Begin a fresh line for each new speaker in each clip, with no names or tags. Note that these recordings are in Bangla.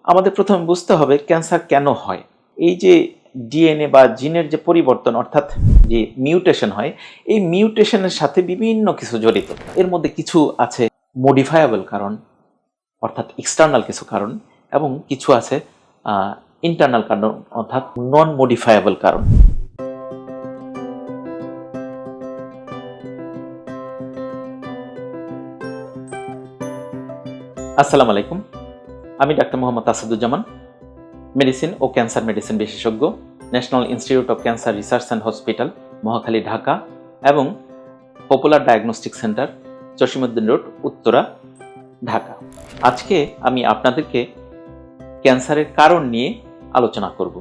আমাদের প্রথমে বুঝতে হবে ক্যান্সার কেন হয়। এই যে ডিএনএ বা জিনের যে পরিবর্তন অর্থাৎ যে মিউটেশন হয়, এই মিউটেশনের সাথে বিভিন্ন কিছু জড়িত। এর মধ্যে কিছু আছে মডিফায়াবল কারণ অর্থাৎ এক্সটার্নাল কিছু কারণ, এবং কিছু আছে ইন্টারনাল কারণ অর্থাৎ নন মডিফায়াবল কারণ। আসসালামু আলাইকুম, আমি ডাক্তার মোহাম্মদ আসাদুজ্জামান, মেডিসিন ও ক্যান্সার মেডিসিন বিশেষজ্ঞ, national institute of cancer research and hospital, Mohakhali, Dhaka, এবং popular diagnostic centre, Jasimuddin road, Uttara, Dhaka. আজকে আমি আপনাদেরকে ক্যান্সারের কারণ নিয়ে আলোচনা করব।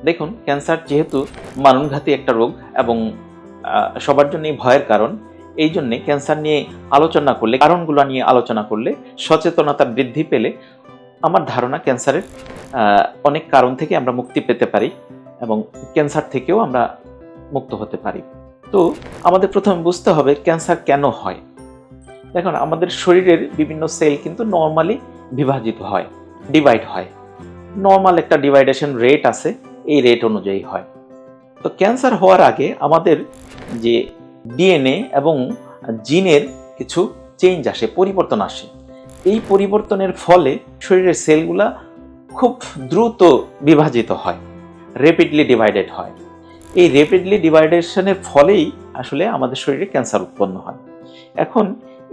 দেখুন, ক্যান্সার যেহেতু মারণঘাতী একটা রোগ এবং সবার জন্যই ভয়ের কারণ, এই জন্যে ক্যান্সার নিয়ে আলোচনা করলে, কারণগুলো নিয়ে আলোচনা করলে সচেতনতা বৃদ্ধি পেলে আমার ধারণা ক্যান্সারের অনেক কারণ থেকে আমরা মুক্তি পেতে পারি এবং ক্যান্সার থেকেও আমরা মুক্ত হতে পারি। তো আমাদের প্রথমে বুঝতে হবে ক্যান্সার কেন হয়। দেখুন, আমাদের শরীরের বিভিন্ন সেল কিন্তু নর্মালি বিভাজিত হয়, ডিভাইড হয়। নর্মাল একটা ডিভাইডেশন রেট আছে, এই রেট অনুযায়ী হয়। তো ক্যান্সার হওয়ার আগে আমাদের যে ডিএনএ এবং জিনের কিছু চেঞ্জ আসে, পরিবর্তন আসে। এই পরিবর্তনের ফলে শরীরের সেলগুলা খুব দ্রুত বিভাজিত হয়, র্যাপিডলি ডিভাইডেড হয়। এই র্যাপিডলি ডিভাইডেশনের ফলেই আসলে আমাদের শরীরে ক্যান্সার উৎপন্ন হয়। এখন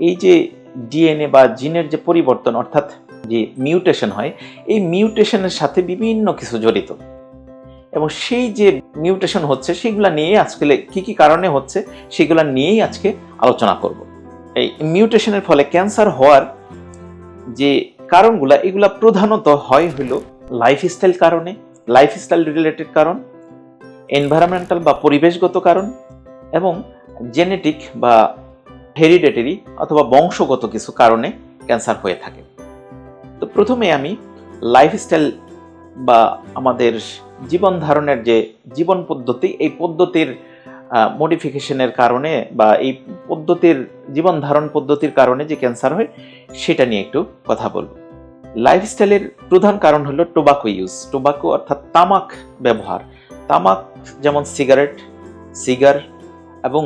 এই যে ডিএনএ বা জিনের যে পরিবর্তন অর্থাৎ যে মিউটেশন হয়, এই মিউটেশনের সাথে বিভিন্ন কিছু জড়িত, এবং সেই যে মিউটেশন হচ্ছে সেগুলো নিয়ে আজকে কি কি কারণে হচ্ছে সেগুলো নিয়েই আজকে আলোচনা করব। এই মিউটেশনের ফলে ক্যান্সার হওয়ার যে কারণগুলা, এগুলা প্রধানত হয় হলো লাইফস্টাইল কারণে, লাইফস্টাইল রিলেটেড কারণ, এনভায়রনমেন্টাল বা পরিবেশগত কারণ, এবং জেনেটিক বা হেরিডিটারি অথবা বংশগত কিছু কারণে ক্যান্সার হয়ে থাকে। তো প্রথমে আমি লাইফস্টাইল বা আমাদের জীবন ধারণের যে জীবন পদ্ধতি, এই পদ্ধতির মডিফিকেশনের কারণে বা এই পদ্ধতির জীবন ধারণ পদ্ধতির কারণে যে ক্যান্সার হয় সেটা নিয়ে একটু কথা বলব। লাইফস্টাইলের প্রধান কারণ হলো টোবাকো ইউজ, টোবাকো অর্থাৎ তামাক ব্যবহার। তামাক যেমন সিগার এবং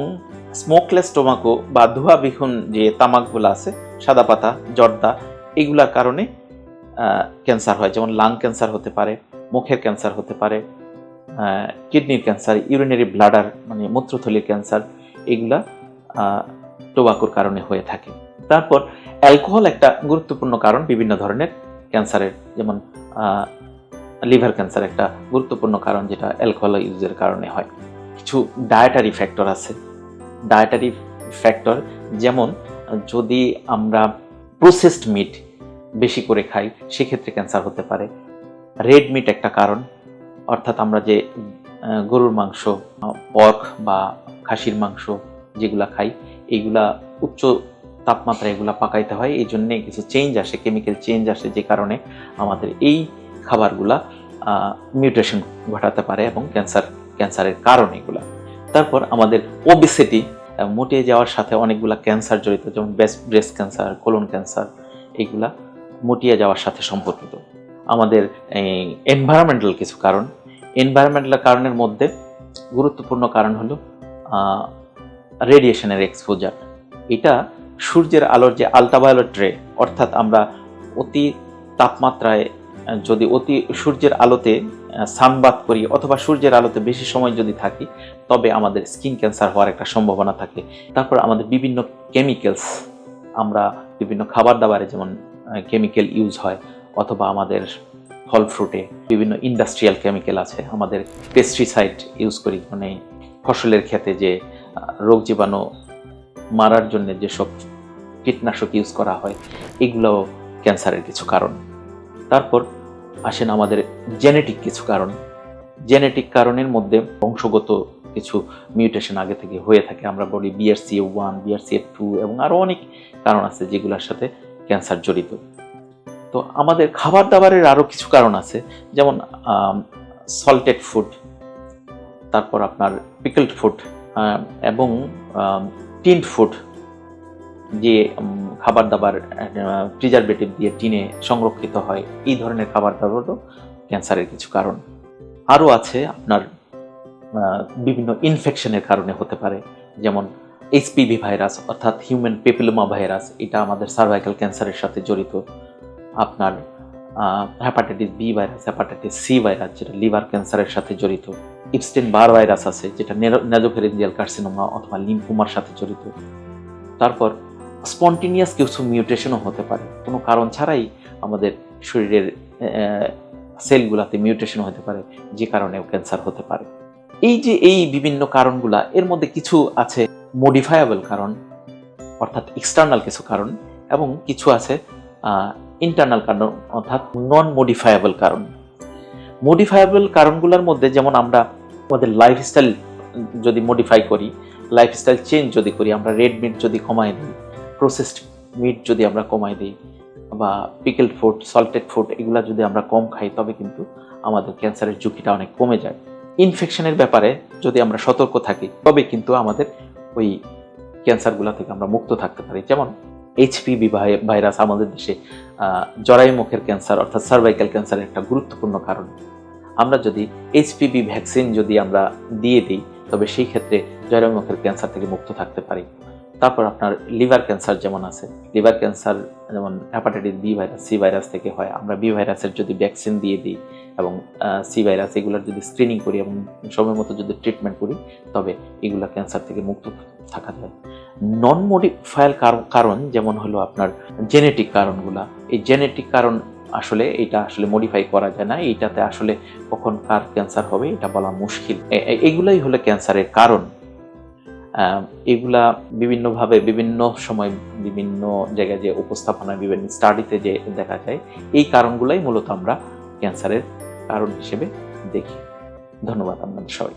স্মোকলেস টোবাকো বা ধোঁয়াবিহীন যে তামাকগুলো আছে, সাদা পাতা, জর্দা, এগুলার কারণে ক্যান্সার হয়। যেমন লাং ক্যান্সার হতে পারে, মুখের ক্যান্সার হতে পারে, কিডনির ক্যান্সার, ইউরিনারি ব্লাডার মানে মূত্রথলির ক্যান্সার, এগুলা টোবাকোর কারণে হয়ে থাকে। তারপর অ্যালকোহল একটা গুরুত্বপূর্ণ কারণ বিভিন্ন ধরনের ক্যান্সারের, যেমন লিভার ক্যান্সার একটা গুরুত্বপূর্ণ কারণ যেটা অ্যালকোহল ইউজের কারণে হয়। কিছু ডায়েটারি ফ্যাক্টর আছে। ডায়েটারি ফ্যাক্টর যেমন যদি আমরা প্রসেসড মিট বেশি করে খাই সেক্ষেত্রে ক্যান্সার হতে পারে। রেড মিট একটা কারণ, অর্থাৎ আমরা যে গরুর মাংস, পর্ক বা খাসির মাংস যেগুলা খাই, এইগুলা উচ্চ তাপমাত্রায় এগুলা পাকাইতে হয়, এই জন্যে কিছু চেঞ্জ আসে, কেমিক্যাল চেঞ্জ আসে, যে কারণে আমাদের এই খাবারগুলা মিউটেশন ঘটাতে পারে এবং ক্যান্সারের কারণ এগুলা। তারপর আমাদের ওবেসিটি, মোটে যাওয়ার সাথে অনেকগুলা ক্যান্সার জড়িত, যেমন ব্রেস্ট ক্যান্সার, কোলন ক্যান্সার, এইগুলা মোটিয়ে যাওয়ার সাথে সম্পর্কিত। আমাদের এনভায়রনমেন্টাল কিছু কারণ, এনভায়রনমেন্টাল কারণের মধ্যে গুরুত্বপূর্ণ কারণ হলো রেডিয়েশনের এক্সপোজার। এটা সূর্যের আলোর যে আলট্রাভায়োলেট রে, অর্থাৎ আমরা অতি তাপমাত্রায় যদি সূর্যের আলোতে সানবাথ করি অথবা সূর্যের আলোতে বেশি সময় যদি থাকি, তবে আমাদের স্কিন ক্যান্সার হওয়ার একটা সম্ভাবনা থাকে। তারপর আমাদের বিভিন্ন কেমিক্যালস, আমরা বিভিন্ন খাবার দাবারে যেমন কেমিক্যাল ইউজ হয়, অথবা আমাদের ফল ফ্রুটে বিভিন্ন ইন্ডাস্ট্রিয়াল কেমিক্যাল আছে, আমাদের পেস্টিসাইড ইউজ করি, মানে ফসলের ক্ষেতে যে রোগ জীবাণু মারার জন্য যেসব কীটনাশক ইউজ করা হয়, এগুলোও ক্যান্সারের কিছু কারণ। তারপর আসেন আমাদের জেনেটিক কিছু কারণ। জেনেটিক কারণের মধ্যে বংশগত কিছু মিউটেশন আগে থেকে হয়ে থাকে, আমরা বলি BRCA1, BRCA2 এবং আরও অনেক কারণ আছে যেগুলোর সাথে ক্যান্সার জড়িত। তো আমাদের খাবার দাবারের আরও কিছু কারণ আছে, যেমন সল্টেড ফুড, তারপর আপনার পিকলড ফুড এবং টিন্ড ফুড, যে খাবার দাবার প্রিজারভেটিভ দিয়ে টিনে সংরক্ষিত হয়, এই ধরনের খাবার দাবারও ক্যান্সারের কিছু কারণ। আরও আছে আপনার বিভিন্ন ইনফেকশনের কারণে হতে পারে, যেমন এইচপিভি ভাইরাস অর্থাৎ হিউম্যান পেপিলোমা ভাইরাস, এটা আমাদের সার্ভাইকাল ক্যান্সারের সাথে জড়িত। আপনার hepatitis B virus, hepatitis C virus যেটা লিভার ক্যান্সারের সাথে জড়িত। ইপস্টেইন বার ভাইরাস আছে যেটা নেজোফেরেঞ্জিয়াল কার্সিনোমা অথবা লিম্ফোমার সাথে জড়িত। তারপর স্পন্টিনিয়াস কিছু মিউটেশনও হতে পারে, কোনো কারণ ছাড়াই আমাদের শরীরের সেলগুলাতে মিউটেশন হতে পারে, যে কারণেও ক্যান্সার হতে পারে। এই যে এই বিভিন্ন কারণগুলা, এর মধ্যে কিছু আছে মডিফায়াবল কারণ অর্থাৎ এক্সটার্নাল কিছু কারণ, এবং কিছু আছে ইন্টারনাল কারণ অর্থাৎ নন মডিফায়াবল কারণ। মডিফায়াবল কারণগুলোর মধ্যে যেমন আমরা আমাদের লাইফস্টাইল যদি মডিফাই করি, লাইফস্টাইল চেঞ্জ যদি করি, আমরা রেড মিট যদি কমাই দিই, প্রসেসড মিট যদি আমরা কমাই দিই, বা পিকেলড ফুড, সল্টেড ফুড এগুলা যদি আমরা কম খাই, তবে কিন্তু আমাদের ক্যান্সারের ঝুঁকিটা অনেক কমে যায়। ইনফেকশনের ব্যাপারে যদি আমরা সতর্ক থাকি, তবে কিন্তু আমাদের ওই ক্যান্সারগুলো থেকে আমরা মুক্ত থাকতে পারি। যেমন এইচপিভি ভাইরাস আমাদের দেশে জরায়ু মুখের ক্যান্সার অর্থাৎ সার্ভাইকাল ক্যান্সারের একটা গুরুত্বপূর্ণ কারণ। আমরা যদি এইচপিভি ভ্যাকসিন যদি আমরা দিয়ে দিই, তবে সেই ক্ষেত্রে জরায়ু মুখের ক্যান্সার থেকে মুক্ত থাকতে পারি। তারপর আপনার লিভার ক্যান্সার যেমন আছে, লিভার ক্যান্সার যেমন hepatitis B virus, C virus থেকে হয়, আমরা বি ভাইরাসের যদি ভ্যাকসিন দিয়ে দিই এবং সি ভাইরাস এগুলোর যদি স্ক্রিনিং করি এবং সময় মতো যদি ট্রিটমেন্ট করি, তবে এগুলো ক্যান্সার থেকে মুক্ত থাকা যায়। নন মডিফায়াল কারণ যেমন হলো আপনার জেনেটিক কারণগুলা, এই জেনেটিক কারণ আসলে এটা আসলে মডিফাই করা যায় না, এইটাতে আসলে কখন কার ক্যান্সার হবে এটা বলা মুশকিল। এগুলাই হলো ক্যান্সারের কারণ। এগুলা বিভিন্নভাবে বিভিন্ন সময় বিভিন্ন জায়গায় যে উপস্থাপনায় বিভিন্ন স্টাডিতে যে দেখা যায়, এই কারণগুলাই মূলত আমরা ক্যান্সারের কারণ হিসেবে দেখি। ধন্যবাদ আপনাদের সবাই।